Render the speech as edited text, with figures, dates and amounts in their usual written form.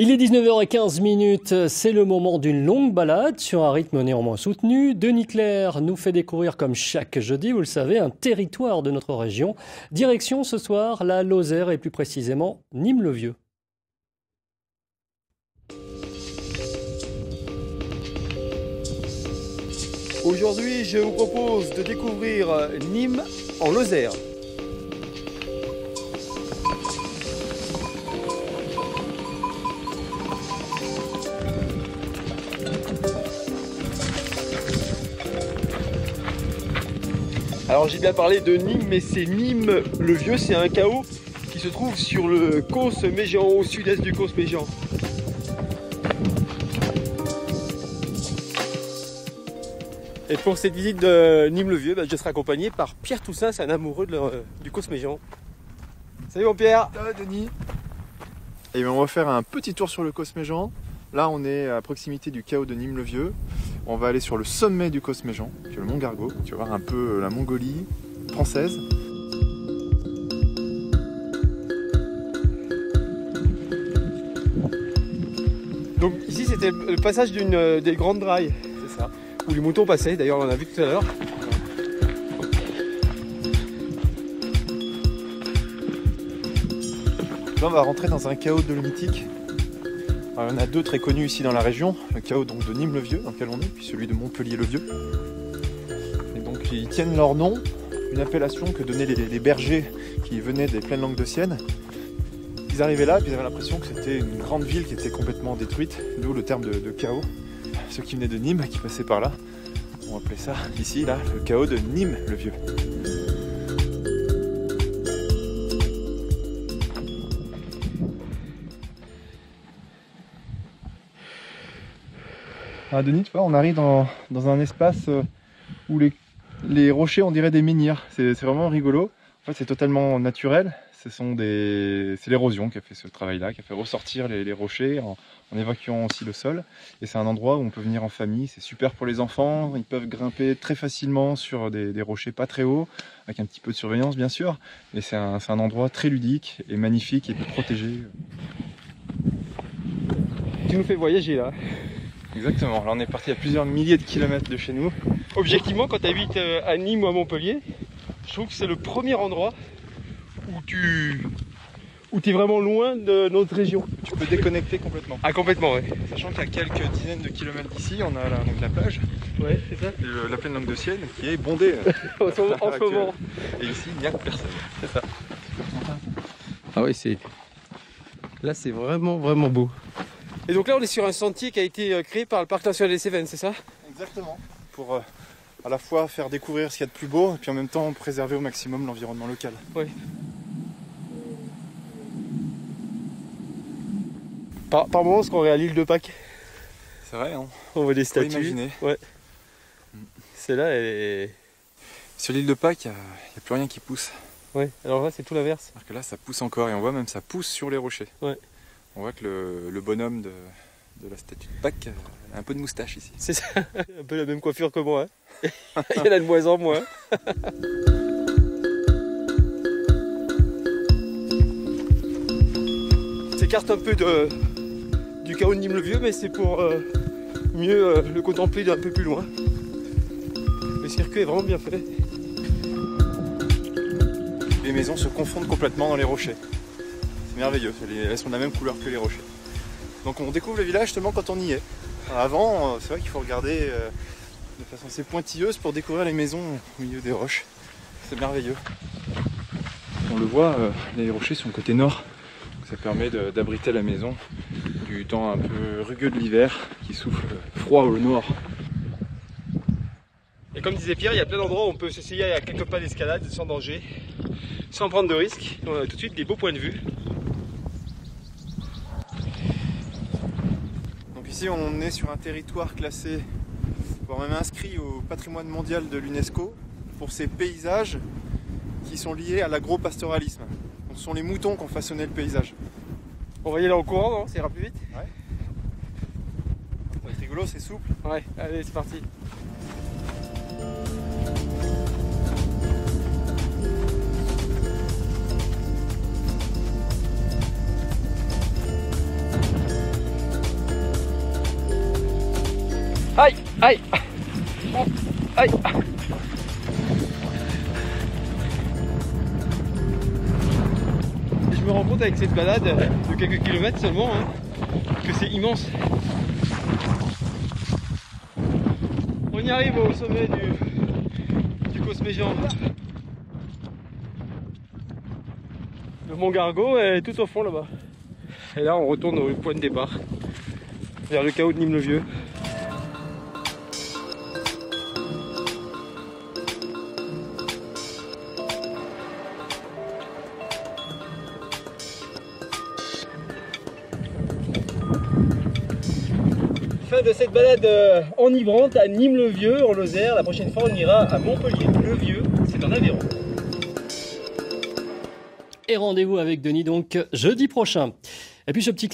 Il est 19h15, c'est le moment d'une longue balade sur un rythme néanmoins soutenu. Denis Clair nous fait découvrir, comme chaque jeudi, vous le savez, un territoire de notre région. Direction ce soir, la Lozère et plus précisément Nîmes-le-Vieux. Aujourd'hui, je vous propose de découvrir Nîmes en Lozère. Alors j'ai bien parlé de Nîmes, mais c'est Nîmes-le-Vieux, c'est un chaos qui se trouve sur le Causse Méjean, au sud-est du Causse Méjean. Et pour cette visite de Nîmes-le-Vieux, je serai accompagné par Pierre Toussaint, c'est un amoureux du Causse Méjean. Salut mon Pierre. Salut Denis. Et on va faire un petit tour sur le Causse Méjean. Là on est à proximité du chaos de Nîmes-le-Vieux. On va aller sur le sommet du Causse Méjean, qui est le mont Gargot. Tu vas voir un peu la Mongolie française. Donc ici c'était le passage d'une des grandes rails. C'est ça. Où les moutons passaient, d'ailleurs on en a vu tout à l'heure. Là on va rentrer dans un chaos dolomitique. Alors, il y en a deux très connus ici dans la région, le chaos donc de Nîmes-le-Vieux dans lequel on est, puis celui de Montpellier-le-Vieux. Et donc ils tiennent leur nom, une appellation que donnaient les bergers qui venaient des plaines languedociennes. Ils arrivaient là et puis ils avaient l'impression que c'était une grande ville qui était complètement détruite, d'où le terme de chaos. Ceux qui venaient de Nîmes, qui passaient par là, on appelait ça ici, là, le chaos de Nîmes-le-Vieux. Ah Denis, tu vois, on arrive dans un espace où les rochers, on dirait des menhirs. C'est vraiment rigolo. En fait, c'est totalement naturel. C'est l'érosion qui a fait ce travail-là, qui a fait ressortir les rochers en évacuant aussi le sol. Et c'est un endroit où on peut venir en famille. C'est super pour les enfants. Ils peuvent grimper très facilement sur des rochers pas très hauts, avec un petit peu de surveillance bien sûr. Mais c'est un endroit très ludique et magnifique et protégé. Tu nous fais voyager là. Exactement, là on est parti à plusieurs milliers de kilomètres de chez nous. Objectivement, quand tu habites à Nîmes ou à Montpellier, je trouve que c'est le premier endroit où tu es vraiment loin de notre région. Tu peux déconnecter complètement. Ah complètement, ouais. Sachant qu'à quelques dizaines de kilomètres d'ici, on a donc la plage. Ouais, c'est ça. La plaine languedocienne qui est bondée. en ce moment. Et ici, il n'y a personne. C'est ça. Ah oui, là c'est vraiment beau. Et donc là on est sur un sentier qui a été créé par le Parc National des Cévennes, c'est ça? Exactement. Pour à la fois faire découvrir ce qu'il y a de plus beau et puis en même temps préserver au maximum l'environnement local. Oui. Par moment on se croirait à l'île de Pâques. C'est vrai, hein. On voit des statues. Imaginer. Ouais. Celle-là elle est... Sur l'île de Pâques, il n'y a plus rien qui pousse. Ouais, alors là c'est tout l'inverse. Alors que là ça pousse encore et on voit même ça pousse sur les rochers. Ouais. On voit que le bonhomme de la statue de Pâques a un peu de moustache ici. C'est ça, un peu la même coiffure que moi. Il y en a de moins en moins. On s'écarte un peu du chaos de Nîmes-le-Vieux, mais c'est pour mieux le contempler d'un peu plus loin. Le circuit est vraiment bien fait. Les maisons se confondent complètement dans les rochers. C'est merveilleux, elles sont de la même couleur que les rochers. Donc on découvre le village justement quand on y est. Alors avant, c'est vrai qu'il faut regarder de façon assez pointilleuse pour découvrir les maisons au milieu des roches. C'est merveilleux. On le voit, les rochers sont côté nord. Donc ça permet d'abriter la maison du temps un peu rugueux de l'hiver qui souffle froid au nord. Et comme disait Pierre, il y a plein d'endroits où on peut s'essayer à quelques pas d'escalade sans danger, sans prendre de risques. On a tout de suite des beaux points de vue. Ici on est sur un territoire classé, voire même inscrit au patrimoine mondial de l'UNESCO pour ses paysages qui sont liés à l'agro-pastoralisme. Ce sont les moutons qui ont façonné le paysage. On va y aller en courant, non? Ça ira plus vite? Ouais. Ça va être rigolo, c'est souple. Ouais, allez c'est parti. Aïe, aïe, aïe. Je me rends compte avec cette balade de quelques kilomètres seulement que c'est immense. On y arrive au sommet du Cosméjean. Le Mont Gargot est tout au fond là-bas. Et là on retourne au point de départ, vers le chaos de Nîmes-le-Vieux. Fin de cette balade enivrante à Nîmes-le-Vieux en Lozère. La prochaine fois on ira à Montpellier-le-Vieux, c'est en Aveyron. Et rendez-vous avec Denis donc jeudi prochain. Et puis ce petit